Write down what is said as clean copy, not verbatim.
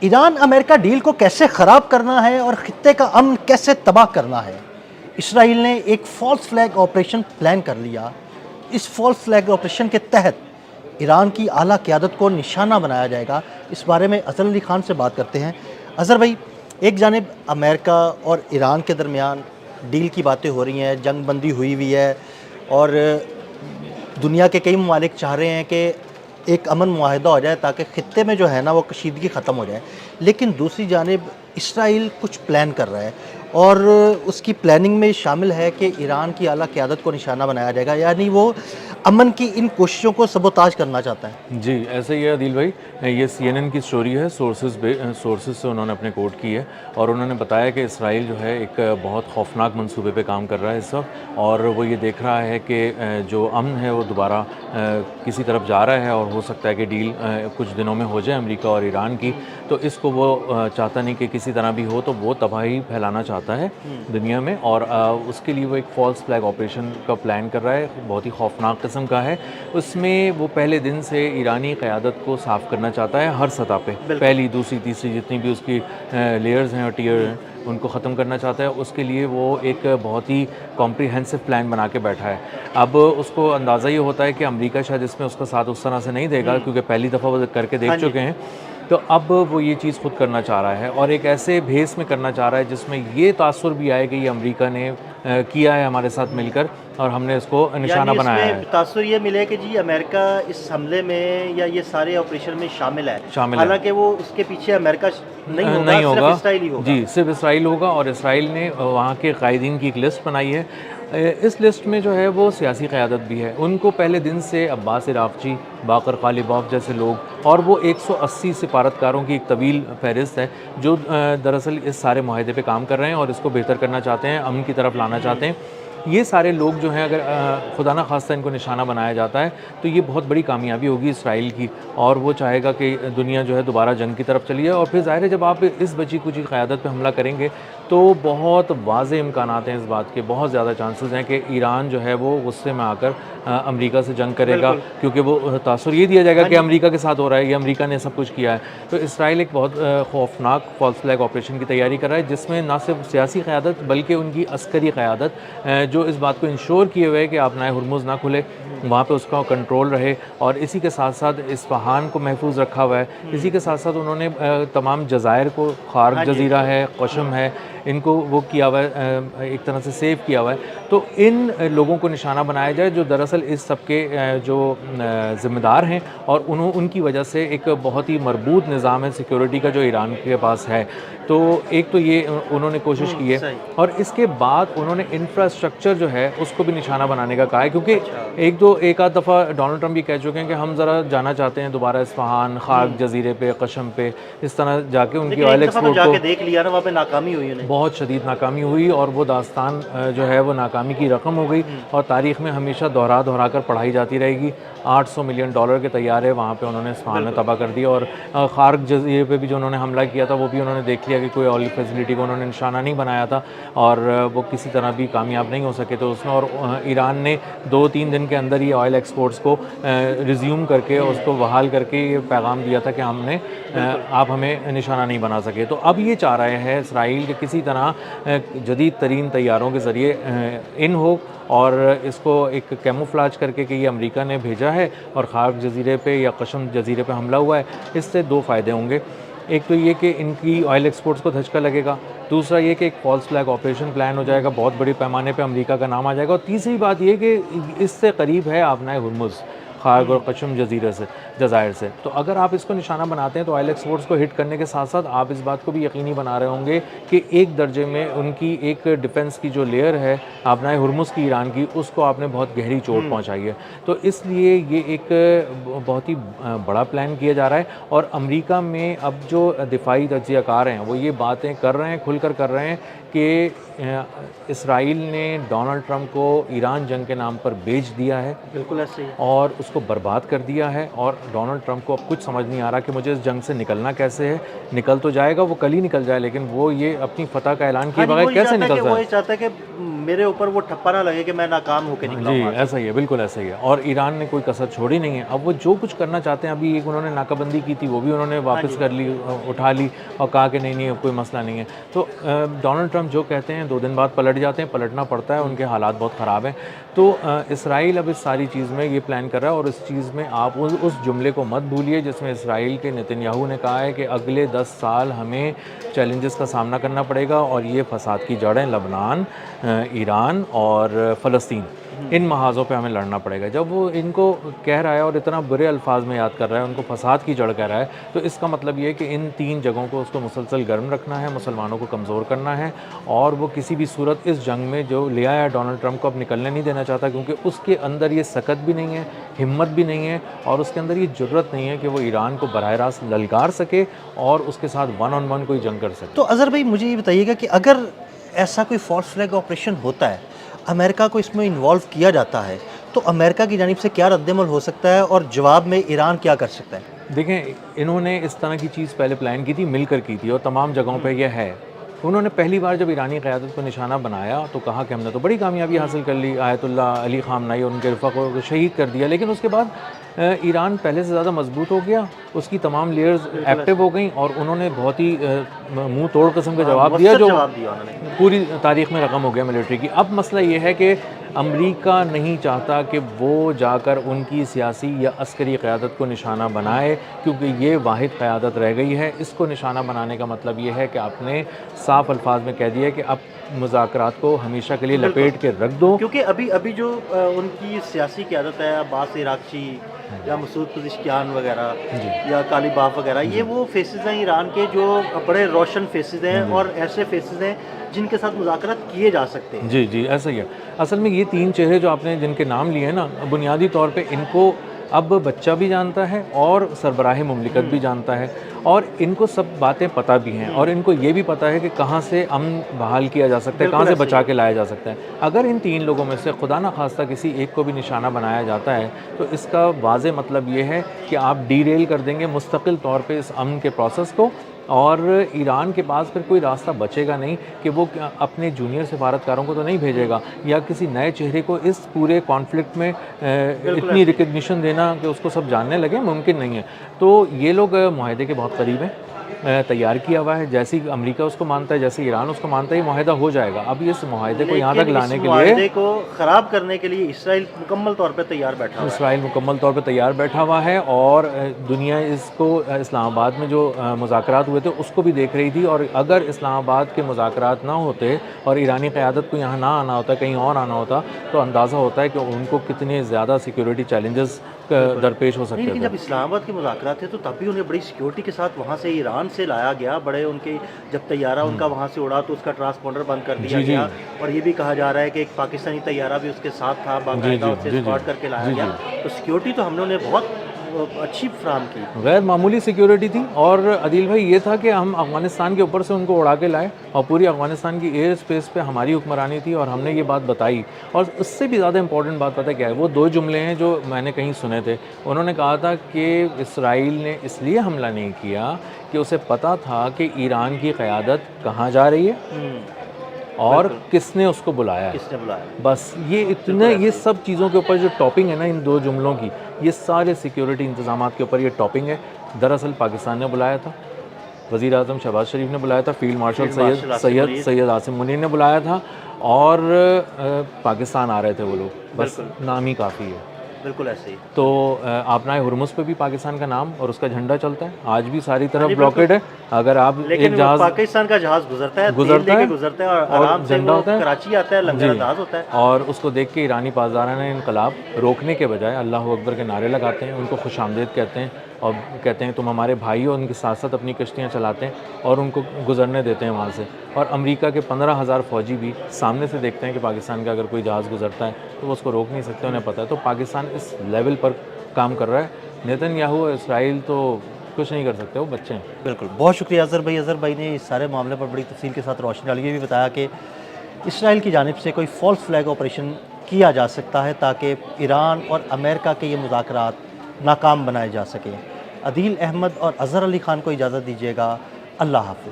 ایران امریکہ deal کو کیسے خراب کرنا ہے اور خطے کا امن کیسے تباہ کرنا ہے؟ اسرائیل نے ایک فالس فلیگ آپریشن پلان کر لیا۔ اس فالس فلیگ آپریشن کے تحت ایران کی اعلیٰ قیادت کو نشانہ بنایا جائے گا۔ اس بارے میں اظہر علی خان سے بات کرتے ہیں۔ اظہر بھائی، ایک جانب امریکہ اور ایران کے درمیان ڈیل کی باتیں ہو رہی ہیں، جنگ بندی ہوئی ہے، اور دنیا کے کئی ممالک چاہ رہے ہیں کہ ایک امن معاہدہ ہو جائے تاکہ خطے میں جو ہے نا وہ کشیدگی ختم ہو جائے، لیکن دوسری جانب اسرائیل کچھ پلان کر رہا ہے، اور اس کی پلاننگ میں شامل ہے کہ ایران کی اعلیٰ قیادت کو نشانہ بنایا جائے گا، یعنی وہ امن کی ان کوششوں کو سبوتاژ کرنا چاہتا ہے۔ جی ایسے ہی ہے عدیل بھائی، یہ CNN کی سٹوری ہے، سورسز سے انہوں نے اپنے کوٹ کی ہے، اور انہوں نے بتایا کہ اسرائیل جو ہے ایک بہت خوفناک منصوبے پہ کام کر رہا ہے اس وقت، اور وہ یہ دیکھ رہا ہے کہ جو امن ہے وہ دوبارہ کسی طرف جا رہا ہے، اور ہو سکتا ہے کہ ڈیل کچھ دنوں میں ہو جائے امریکہ اور ایران کی، تو اس کو وہ چاہتا نہیں کہ کسی طرح بھی ہو، تو وہ تباہی پھیلانا چاہتا ہے دنیا میں، اور اس کے لیے وہ ایک فالس فلیگ آپریشن کا پلان کر رہا ہے، بہت ہی خوفناک قسم کا ہے۔ اس میں وہ پہلے دن سے ایرانی قیادت کو صاف کرنا چاہتا ہے ہر سطح پہ، پہلی دوسری تیسری جتنی بھی اس کی لیئرز ہیں اور ٹیئر ہیں ان کو ختم کرنا چاہتا ہے۔ اس کے لیے وہ ایک بہت ہی کمپریہنسو پلان بنا کے بیٹھا ہے۔ اب اس کو اندازہ یہ ہوتا ہے کہ امریکہ شاید اس میں اس کا ساتھ اس طرح سے نہیں دے گا، کیونکہ پہلی دفعہ وہ کر کے دیکھ چکے ہیں، تو اب وہ یہ چیز خود کرنا چاہ رہا ہے، اور ایک ایسے بھیس میں کرنا چاہ رہا ہے جس میں یہ تاثر بھی آئے کہ یہ امریکہ نے کیا ہے ہمارے ساتھ مل کر، اور ہم نے اس کو نشانہ بنایا ہے۔ یعنی اس میں تاثر یہ ملے کہ جی امریکہ اس حملے میں یا یہ سارے آپریشن میں شامل ہے، حالانکہ وہ اس کے پیچھے امریکہ نہیں ہوگا، صرف اسرائیل ہی ہوگا۔ جی صرف اسرائیل ہوگا، اور اسرائیل نے وہاں کے قائدین کی ایک لسٹ بنائی ہے۔ اس لسٹ میں جو ہے وہ سیاسی قیادت بھی ہے، ان کو پہلے دن سے عباس عراقچی، باقر غالباف جیسے لوگ، اور وہ 180 سفارتکاروں کی ایک طویل فہرست ہے جو دراصل اس سارے معاہدے پہ کام کر رہے ہیں اور اس کو بہتر کرنا چاہتے ہیں، امن کی طرف لانا چاہتے ہیں۔ یہ سارے لوگ جو ہیں، اگر خدا نہ خواستہ ان کو نشانہ بنایا جاتا ہے تو یہ بہت بڑی کامیابی ہوگی اسرائیل کی، اور وہ چاہے گا کہ دنیا جو ہے دوبارہ جنگ کی طرف چلی جائے، اور پھر ظاہر ہے جب آپ اس بچی کچی قیادت پہ حملہ کریں گے تو بہت واضح امکانات ہیں اس بات کے، بہت زیادہ چانسز ہیں کہ ایران جو ہے وہ غصے میں آ کر امریکہ سے جنگ کرے گا، کیونکہ وہ تاثر یہ دیا جائے گا کہ امریکہ کے ساتھ ہو رہا ہے، یہ امریکہ نے سب کچھ کیا ہے۔ تو اسرائیل ایک بہت خوفناک فالس فلیگ آپریشن کی تیاری کر رہا ہے، جس میں نہ صرف سیاسی قیادت بلکہ ان کی عسکری قیادت جو اس بات کو انشور کیے ہوئے کہ آپ نائے ہرمز نہ کھلے، وہاں پہ اس کا کنٹرول رہے، اور اسی کے ساتھ ساتھ اصفہان کو محفوظ رکھا ہوا ہے۔ اسی کے ساتھ ساتھ انہوں نے تمام جزائر کو، خارق جزیرہ ہے، قشم ہے، ان کو وہ کیا ہوا ہے، ایک طرح سے سیو کیا ہوا ہے۔ تو ان لوگوں کو نشانہ بنایا جائے جو دراصل اس سب کے جو ذمہ دار ہیں، اور ان کی وجہ سے ایک بہت ہی مربوط نظام ہے سیکیورٹی کا جو ایران کے پاس ہے۔ تو ایک تو یہ انہوں نے کوشش کی ہے، اور اس کے بعد انہوں نے انفراسٹرکچر جو ہے اس کو بھی نشانہ بنانے کا کہا ہے، کیونکہ ایک آدھ دفعہ ڈونلڈ ٹرمپ بھی کہہ چکے ہیں کہ ہم ذرا جانا چاہتے ہیں دوبارہ اصفہان، خارق جزیرے پہ، قشم پہ، اس طرح جا کے ان کی آئل ایکسپورٹ کو دیکھ لیا نا، وہاں پہ ناکامی ہوئی، بہت شدید ناکامی ہوئی، اور وہ داستان جو ہے وہ ناکامی کی رقم ہو گئی، اور تاریخ میں ہمیشہ دہرا کر پڑھائی جاتی رہے گی۔ $800 ملین کے طیارے وہاں پہ انہوں نے اصفہان میں تباہ کر دیا، اور خارق جزیرے پہ بھی جو انہوں نے حملہ کیا تھا وہ بھی انہوں نے دیکھ لیا کہ کوئی آئل فیسلٹی کو انہوں نے نشانہ نہیں بنایا تھا، اور وہ کسی طرح بھی کامیاب نہیں ہو سکے تو اس میں، اور ایران نے 2-3 دن کے اندر یہ آئل ایکسپورٹس کو ریزیوم کر کے اس کو بحال کر کے یہ پیغام دیا تھا کہ آپ ہمیں نشانہ نہیں بنا سکے۔ تو اب یہ چاہ رہے ہیں اسرائیل کہ کسی طرح جدید ترین طیاروں کے ذریعے ان ہو، اور اس کو ایک کیموفلاج کر کے کہ یہ امریکہ نے بھیجا ہے اور خارق جزیرے پہ یا قشم جزیرے پہ حملہ ہوا ہے۔ اس سے 2 فائدے ہوں گے، ایک تو یہ کہ ان کی آئل ایکسپورٹس کو دھچکا لگے گا، دوسرا یہ کہ ایک فالس فلیگ آپریشن پلان ہو جائے گا، بہت بڑے پیمانے پہ امریکہ کا نام آ جائے گا، اور تیسری بات یہ کہ اس سے قریب ہے آبنائے ہرمز، خارق اور قشم جزائر سے، تو اگر آپ اس کو نشانہ بناتے ہیں تو آئل ایکسپورٹس کو ہٹ کرنے کے ساتھ ساتھ آپ اس بات کو بھی یقینی بنا رہے ہوں گے کہ ایک درجے میں ان کی ایک ڈیفنس کی جو لیئر ہے آبنائے ہرمز کی ایران کی، اس کو آپ نے بہت گہری چوٹ پہنچائی ہے۔ تو اس لیے یہ ایک بہت ہی بڑا پلان کیا جا رہا ہے، اور امریکہ میں اب جو دفاعی تجزیہ کار ہیں وہ یہ باتیں کر رہے ہیں، کھل کر کر رہے ہیں کہ اسرائیل نے ڈونلڈ ٹرمپ کو ایران جنگ کے نام پر بیچ دیا ہے، بالکل ایسے ہی، اور اس کو برباد کر دیا ہے، اور ڈونلڈ ٹرمپ کو اب کچھ سمجھ نہیں آ رہا کہ مجھے اس جنگ سے نکلنا کیسے ہے۔ نکل تو جائے گا، وہ کل ہی نکل جائے، لیکن وہ یہ اپنی فتح کا اعلان کیے بغیر کیسے نکل وہ جائے؟ یہ چاہتا ہے کہ میرے اوپر وہ ٹھپا نہ لگے کہ میں ناکام ہو کے نکلا جی ہوں وہاں سے۔ ایسا ہی ہے، بالکل ایسا ہی ہے، اور ایران نے کوئی کسر چھوڑی نہیں ہے۔ اب وہ جو کچھ کرنا چاہتے ہیں، ابھی ایک انہوں نے ناکہ بندی کی تھی، وہ بھی انہوں نے واپس کر لی، اٹھا لی اور کہا کہ نہیں اب کوئی مسئلہ نہیں ہے۔ تو ڈونلڈ ٹرمپ جو کہتے ہیں 2 دن بعد پلٹ جاتے ہیں، پلٹنا پڑتا ہے، ان کے حالات بہت خراب ہیں۔ تو اسرائیل اب اس ساری چیز میں یہ پلان کر رہا ہے، اور اس چیز میں آپ اس جملے کو مت بھولیے جس میں اسرائیل کے نتن یاہو نے کہا ہے کہ اگلے 10 سال ہمیں چیلنجز کا سامنا کرنا پڑے گا، اور یہ فساد کی جڑیں لبنان، ایران اور فلسطین، ان محاذوں پہ ہمیں لڑنا پڑے گا۔ جب وہ ان کو کہہ رہا ہے اور اتنا برے الفاظ میں یاد کر رہا ہے، ان کو فساد کی جڑ کہہ رہا ہے، تو اس کا مطلب یہ ہے کہ ان 3 جگہوں کو اس کو مسلسل گرم رکھنا ہے، مسلمانوں کو کمزور کرنا ہے، اور وہ کسی بھی صورت اس جنگ میں جو لے آیا ڈونلڈ ٹرمپ کو اب نکلنے نہیں دینا چاہتا، کیونکہ اس کے اندر یہ سکت بھی نہیں ہے، ہمت بھی نہیں ہے، اور اس کے اندر یہ جرت نہیں ہے کہ وہ ایران کو براہ راست للکار سکے اور اس کے ساتھ 1 on 1 کوئی جنگ کر سکے۔ تو اظہر بھائی مجھے یہ بتائیے گا کہ اگر ایسا کوئی فالس فلیگ آپریشن ہوتا ہے، امریکہ کو اس میں انوالو کیا جاتا ہے، تو امریکہ کی جانب سے کیا رد عمل ہو سکتا ہے اور جواب میں ایران کیا کر سکتا ہے؟ دیکھیں، انہوں نے اس طرح کی چیز پہلے پلان کی تھی، مل کر کی تھی، اور تمام جگہوں پہ یہ ہے۔ انہوں نے پہلی بار جب ایرانی قیادت کو نشانہ بنایا تو کہا کہ ہم نے تو بڑی کامیابی حاصل کر لی، آیت اللہ علی خامنائی اور ان کے رفقا کو شہید کر دیا، لیکن اس کے بعد ایران پہلے سے زیادہ مضبوط ہو گیا، اس کی تمام لیئرز ایکٹیو ہو گئیں، اور انہوں نے بہت ہی منہ توڑ قسم کا جواب دیا، جو پوری تاریخ میں رقم ہو گیا ملٹری کی۔ اب مسئلہ یہ ہے کہ امریکہ نہیں چاہتا کہ وہ جا کر ان کی سیاسی یا عسکری قیادت کو نشانہ بنائے، کیونکہ یہ واحد قیادت رہ گئی ہے۔ اس کو نشانہ بنانے کا مطلب یہ ہے کہ آپ نے صاف الفاظ میں کہہ دیا کہ اب مذاکرات کو ہمیشہ کے لیے لپیٹ کے رکھ دو، کیونکہ ابھی جو ان کی سیاسی قیادت ہے، عباس عراقچی یا مسعود پزشکیان وغیرہ یا قالیباف وغیرہ، یہ وہ فیسز ہیں ایران کے جو بڑے روشن فیسز ہیں اور ایسے فیسز ہیں جن کے ساتھ مذاکرات کیے جا سکتے ہیں۔ جی جی ایسا ہی ہے۔ اصل میں یہ 3 چہرے جو آپ نے جن کے نام لیے ہیں نا، بنیادی طور پہ ان کو اب بچہ بھی جانتا ہے اور سربراہ مملکت بھی جانتا ہے، اور ان کو سب باتیں پتہ بھی ہیں، اور ان کو یہ بھی پتہ ہے کہ کہاں سے امن بحال کیا جا سکتا ہے، کہاں سے بچا کے لایا جا سکتا ہے۔ اگر ان 3 لوگوں میں سے خدا نہ خواستہ کسی ایک کو بھی نشانہ بنایا جاتا ہے، تو اس کا واضح مطلب یہ ہے کہ آپ ڈی ریل کر دیں گے مستقل طور پہ اس امن کے پروسیس کو، اور ایران کے پاس پھر کوئی راستہ بچے گا نہیں کہ وہ اپنے جونیئر سفارتکاروں کو تو نہیں بھیجے گا، یا کسی نئے چہرے کو اس پورے کانفلکٹ میں اتنی ریکگنیشن دینا کہ اس کو سب جاننے لگے، ممکن نہیں ہے۔ تو یہ لوگ معاہدے کے بہت قریب ہیں، تیار کیا ہوا ہے، جیسی امریکہ اس کو مانتا ہے، جیسے ایران اس کو مانتا ہے، یہ معاہدہ ہو جائے گا۔ اب اس معاہدے کو یہاں تک لانے کے لیے، معاہدے کو خراب کرنے کے لیے اسرائیل مکمل طور پہ تیار بیٹھا ہوا ہے۔ اسرائیل مکمل طور پہ تیار بیٹھا ہوا ہے، اور دنیا اس کو اسلام آباد میں جو مذاکرات ہوئے تھے اس کو بھی دیکھ رہی تھی، اور اگر اسلام آباد کے مذاکرات نہ ہوتے اور ایرانی قیادت کو یہاں نہ آنا ہوتا، کہیں اور آنا ہوتا، تو اندازہ ہوتا ہے کہ ان کو کتنے زیادہ سیکیورٹی چیلنجز درپیش ہو سکتے لیکن تھے۔ جب اسلام آباد کے مذاکرات تھے تو تب بھی انہیں بڑی سیکیورٹی کے ساتھ وہاں سے ایران سے لایا گیا، بڑے ان کے جب طیارہ ان کا وہاں سے اڑا تو اس کا ٹرانسپونڈر بند کر دیا گیا، اور یہ بھی کہا جا رہا ہے کہ ایک پاکستانی طیارہ بھی اس کے ساتھ تھا، باقاعدہ اسے اسکواڈ کر کے لایا گیا۔ تو سیکیورٹی تو ہم نے انہیں بہت اچھی فراہم کی، غیر معمولی سیکیورٹی تھی۔ اور عدیل بھائی یہ تھا کہ ہم افغانستان کے اوپر سے ان کو اڑا کے لائے، اور پوری افغانستان کی ایئر اسپیس پہ ہماری حکمرانی تھی، اور ہم نے یہ بات بتائی۔ اور اس سے بھی زیادہ امپورٹنٹ بات پتہ کیا ہے، وہ 2 جملے ہیں جو میں نے کہیں سنے تھے۔ انہوں نے کہا تھا کہ اسرائیل نے اس لیے حملہ نہیں کیا کہ اسے پتہ تھا کہ ایران کی قیادت کہاں جا رہی ہے اور کس نے اس کو بلایا ہے۔ کس نے بلایا؟ بس یہ اتنے، یہ سب چیزوں کے اوپر جو ٹاپنگ ہے نا ان 2 جملوں کی، یہ سارے سیکیورٹی انتظامات کے اوپر یہ ٹاپنگ ہے۔ دراصل پاکستان نے بلایا تھا، وزیر اعظم شہباز شریف نے بلایا تھا، فیلڈ مارشل سید عاصم منیر نے بلایا تھا، اور پاکستان آ رہے تھے وہ لوگ، بس نام ہی کافی ہے۔ بالکل ایسے ہی۔ تو آبنائے ہرمز پہ بھی پاکستان کا نام اور اس کا جھنڈا چلتا ہے، آج بھی ساری طرف بلاکڈ ہے۔ اگر آپ ایک جہاز، پاکستان کا جہاز گزرتا ہے اور آرام سے وہ کراچی آتا ہے، لنگر انداز ہوتا ہے، اور اس کو دیکھ کے ایرانی پاسداران انقلاب روکنے کے بجائے اللہ اکبر کے نعرے لگاتے ہیں، ان کو خوش آمدید کہتے ہیں، اور کہتے ہیں تم ہمارے بھائی ہو، ان کے ساتھ ساتھ اپنی کشتیاں چلاتے ہیں اور ان کو گزرنے دیتے ہیں وہاں سے۔ اور امریکہ کے 15,000 فوجی بھی سامنے سے دیکھتے ہیں کہ پاکستان کا اگر کوئی جہاز گزرتا ہے تو وہ اس کو روک نہیں سکتے، انہیں پتہ ہے۔ تو پاکستان اس لیول پر کام کر رہا ہے، نیتن یاہو اور اسرائیل تو کچھ نہیں کر سکتے، وہ بچے ہیں۔ بالکل، بہت شکریہ اظہر بھائی۔ اظہر بھائی نے اس سارے معاملے پر بڑی تفصیل کے ساتھ روشنی ڈالی، یہ بھی بتایا کہ اسرائیل کی جانب سے کوئی فالس فلیگ آپریشن کیا جا سکتا ہے تاکہ ایران اور امریکہ کے یہ مذاکرات ناکام بنائے جا سکیں۔ عدیل احمد اور اظہر علی خان کو اجازت دیجیے گا، اللہ حافظ۔